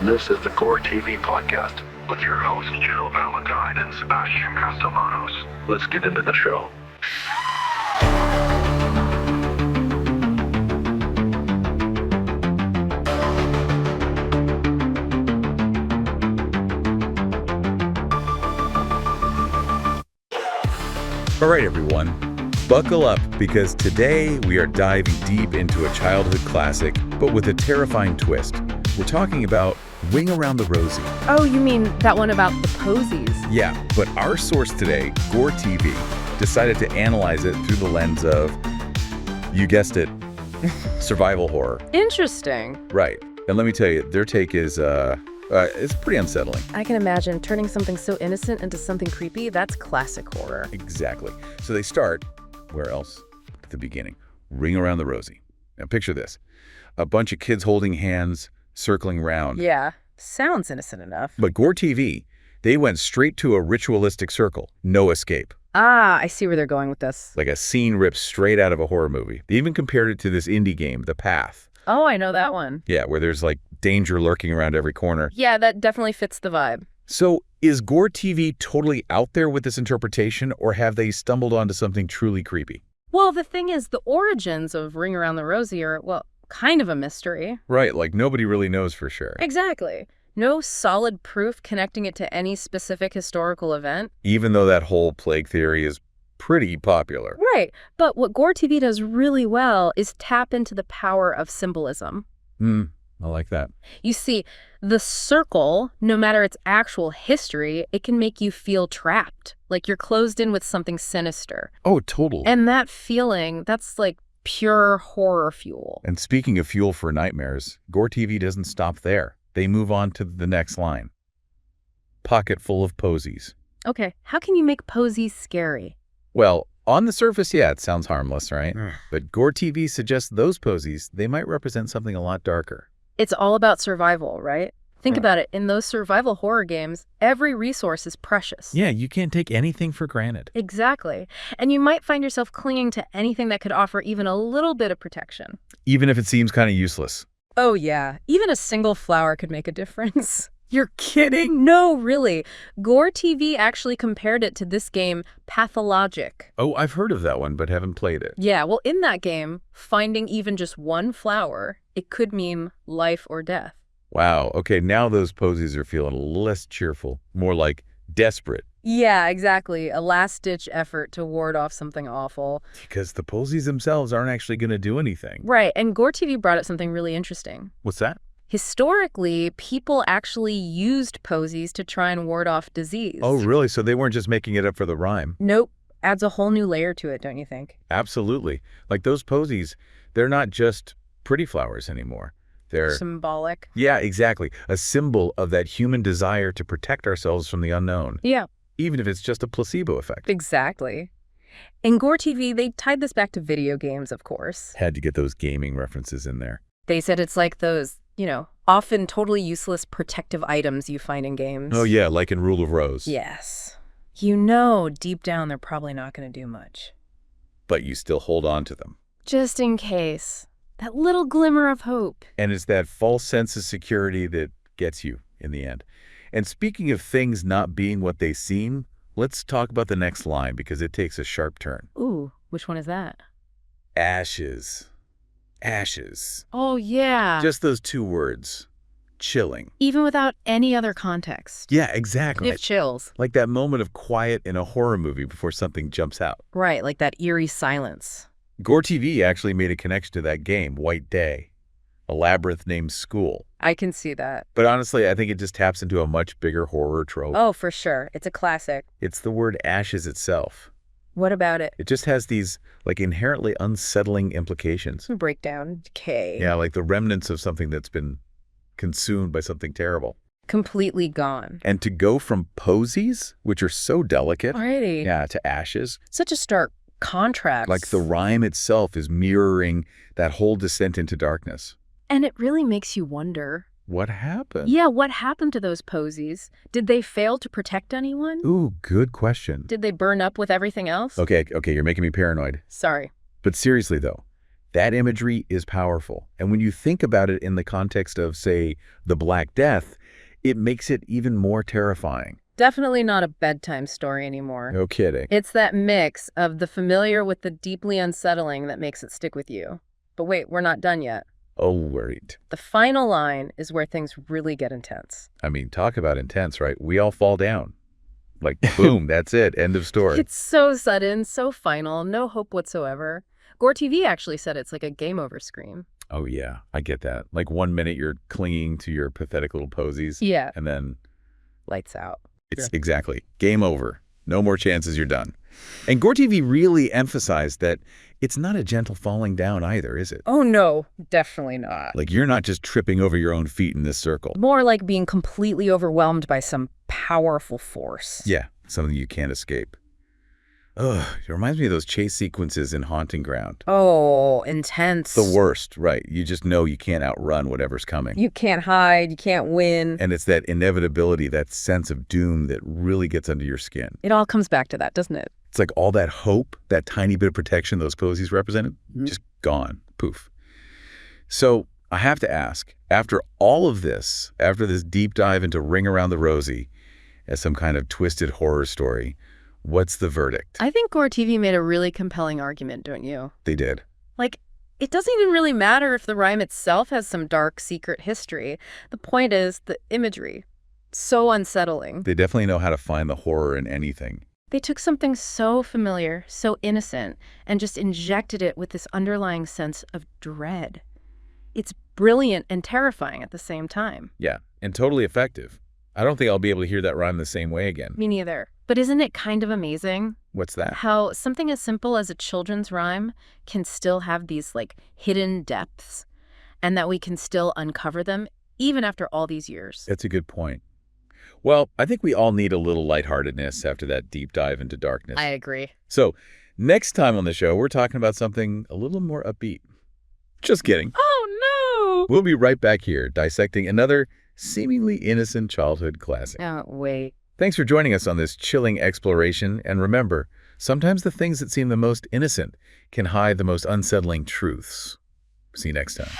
This is the GoreTV podcast with your hosts Jill Valentine and Sebastian Castellanos. Let's get into the show. All right, everyone, buckle up because today we are diving deep into a childhood classic, but with a terrifying twist. We're talking about Ring Around the Rosie. Oh, you mean that one about the Posies? Yeah, but our source today, GoreTV, decided to analyze it through the lens of, you guessed it, survival horror. Interesting. Right. And let me tell you, their take is, it's pretty unsettling. I can imagine turning something so innocent into something creepy. That's classic horror. Exactly. So they start, where else? At the beginning. Ring Around the Rosie. Now picture this. A bunch of kids holding hands, circling round. Yeah, sounds innocent enough. But GoreTV, they went straight to a ritualistic circle. No escape. Ah, I see where they're going with this. Like a scene ripped straight out of a horror movie. They even compared it to this indie game, The Path. Oh, I know that one. Yeah, where there's like danger lurking around every corner. Yeah, that definitely fits the vibe. So is GoreTV totally out there with this interpretation, or have they stumbled onto something truly creepy? Well, the thing is, the origins of Ring Around the Rosie are, well, kind of a mystery. Right, like nobody really knows for sure. Exactly. No solid proof connecting it to any specific historical event. Even though that whole plague theory is pretty popular. Right. But what GoreTV does really well is tap into the power of symbolism. I like that. You see, the circle, no matter its actual history, it can make you feel trapped, like you're closed in with something sinister. Oh, total. And that feeling, that's like pure horror fuel. And speaking of fuel for nightmares, GoreTV doesn't stop there. They move on to the next line. Pocket full of posies. Okay, how can you make posies scary? Well, on the surface, yeah, it sounds harmless, right? But GoreTV suggests those posies, they might represent something a lot darker. It's all about survival, right? Think about it. In those survival horror games, every resource is precious. Yeah, you can't take anything for granted. Exactly. And you might find yourself clinging to anything that could offer even a little bit of protection. Even if it seems kind of useless. Oh, yeah. Even a single flower could make a difference. You're kidding? No, really. GoreTV actually compared it to this game, Pathologic. Oh, I've heard of that one, but haven't played it. Yeah, well, in that game, finding even just one flower, it could mean life or death. Wow. Okay, now those posies are feeling less cheerful, more like desperate. Yeah, exactly. A last-ditch effort to ward off something awful. Because the posies themselves aren't actually going to do anything. Right, and GoreTV brought up something really interesting. What's that? Historically, people actually used posies to try and ward off disease. Oh, really? So they weren't just making it up for the rhyme? Nope. Adds a whole new layer to it, don't you think? Absolutely. Like those posies, they're not just pretty flowers anymore. They're symbolic. Yeah, exactly. A symbol of that human desire to protect ourselves from the unknown. Yeah. Even if it's just a placebo effect. Exactly. In GoreTV, they tied this back to video games, of course. Had to get those gaming references in there. They said it's like those, often totally useless protective items you find in games. Oh, yeah, like in Rule of Rose. Yes. Deep down, they're probably not going to do much. But you still hold on to them. Just in case. That little glimmer of hope. And it's that false sense of security that gets you in the end. And speaking of things not being what they seem, let's talk about the next line because it takes a sharp turn. Ooh, which one is that? Ashes. Ashes. Oh, yeah. Just those two words. Chilling. Even without any other context. Yeah, exactly. Give chills. Like that moment of quiet in a horror movie before something jumps out. Right, like that eerie silence. GoreTV actually made a connection to that game, White Day, a labyrinth named School. I can see that. But honestly, I think it just taps into a much bigger horror trope. Oh, for sure. It's a classic. It's the word ashes itself. What about it? It just has these, like, inherently unsettling implications. Breakdown, decay. Yeah, like the remnants of something that's been consumed by something terrible. Completely gone. And to go from posies, which are so delicate, Alrighty. yeah, to ashes. Such a stark contrast. Like the rhyme itself is mirroring that whole descent into darkness. And it really makes you wonder. What happened? Yeah, what happened to those posies? Did they fail to protect anyone? Ooh, good question. Did they burn up with everything else? Okay, you're making me paranoid. Sorry. But seriously, though, That imagery is powerful. And when you think about it in the context of, say, the Black Death, it makes it even more terrifying. Definitely not a bedtime story anymore. No kidding. It's that mix of the familiar with the deeply unsettling that makes it stick with you. But wait, we're not done yet. Oh, worried. The final line is where things really get intense. I mean, talk about intense, right? We all fall down. Like, boom, that's it. End of story. It's so sudden, so final, no hope whatsoever. GoreTV actually said it's like a game over scream. Oh, yeah, I get that. Like 1 minute you're clinging to your pathetic little posies. Yeah. And then Lights out. it's exactly game over. No more chances, you're done. And GoreTV really emphasized that it's not a gentle falling down either, is it? Oh no, definitely not. Like you're not just tripping over your own feet in this circle. More like being completely overwhelmed by some powerful force. Yeah, something you can't escape. Ugh, it reminds me of those chase sequences in Haunting Ground. Oh, intense. The worst, right? You just know you can't outrun whatever's coming. You can't hide, you can't win. And it's that inevitability, that sense of doom that really gets under your skin. It all comes back to that, doesn't it? It's like all that hope, that tiny bit of protection those posies represented, just gone. Poof. So I have to ask, after all of this, after this deep dive into Ring Around the Rosie as some kind of twisted horror story, what's the verdict? I think GoreTV made a really compelling argument, don't you? They did. Like, it doesn't even really matter if the rhyme itself has some dark, secret history. The point is the imagery. So unsettling. They definitely know how to find the horror in anything. They took something so familiar, so innocent, and just injected it with this underlying sense of dread. It's brilliant and terrifying at the same time. Yeah, and totally effective. I don't think I'll be able to hear that rhyme the same way again. Me neither. But isn't it kind of amazing? What's that? How something as simple as a children's rhyme can still have these, like, hidden depths, and that we can still uncover them even after all these years. That's a good point. Well, I think we all need a little lightheartedness after that deep dive into darkness. I agree. So, next time on the show, we're talking about something a little more upbeat. Just kidding. Oh, no! We'll be right back here, dissecting another seemingly innocent childhood classic. Oh, wait. Thanks for joining us on this chilling exploration, and remember, sometimes the things that seem the most innocent can hide the most unsettling truths. See you next time.